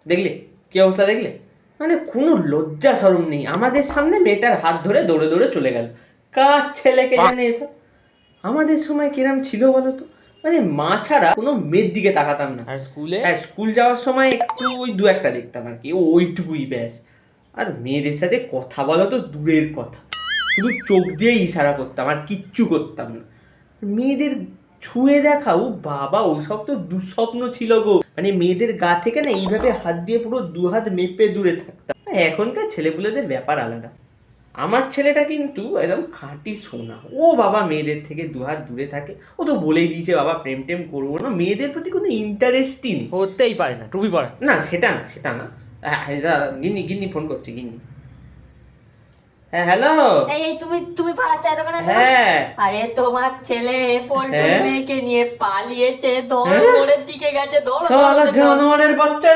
দেখলে কি অবস্থা, দেখলে? মানে কোনো লজ্জা শরম নেই, আমাদের সামনে মেয়েটার হাত ধরে দৌড়ে দৌড়ে চলে গেল। কার ছেলেকে জানে এসব? আমাদের সময় কিরম ছিল বলো তো, মানে মা ছাড়া কোনো মেয়ের দিকে তাকাতাম না। আর স্কুলে? হ্যাঁ, স্কুল যাওয়ার সময় একটু ওই দু একটা দেখতাম আর কি, ওইটুকুই ব্যাস। আর মেয়েদের সাথে কথা বলা তো দূরের কথা, শুধু চোখ দিয়েই ইশারা করতাম আর কিচ্ছু করতাম না। মেয়েদের ছুঁয়ে দেখা, ও বাবা, ওসব তো দুঃস্বপ্ন ছিল গো। মানে মেয়েদের গা থেকে না এইভাবে হাত দিয়ে পুরো দু হাত মেপে দূরে থাকতাম। এখনকার ছেলেপুলেদের ব্যাপার আলাদা। আমার ছেলেটা কিন্তু একদম খাঁটি সোনা, ও বাবা মেয়েদের থেকে দু হাত দূরে থাকে। ও তো বলেই দিয়েছে, বাবা প্রেম টেম করবো না, মেয়েদের প্রতি কোনো ইন্টারেস্টই নেই। হতেই পারে না, টুপি পরা। না সেটা না, সেটা না। হ্যাঁ, গিন্নি গিন্নি ফোন করছে, গিন্নি। হ্যাঁ, হ্যালো। এই এই, তুমি তুমি পাড়ার চায়ের দোকানে আছো না? হ্যাঁ। আরে তোমার ছেলে পল্টুর হ্যাঁ? মেয়েকে নিয়ে পালিয়েছে, ধরো হ্যাঁ? মোড়ের দিকে গেছে, ধরো ধরো শালা দেখো। জানোয়ারের বাচ্চা।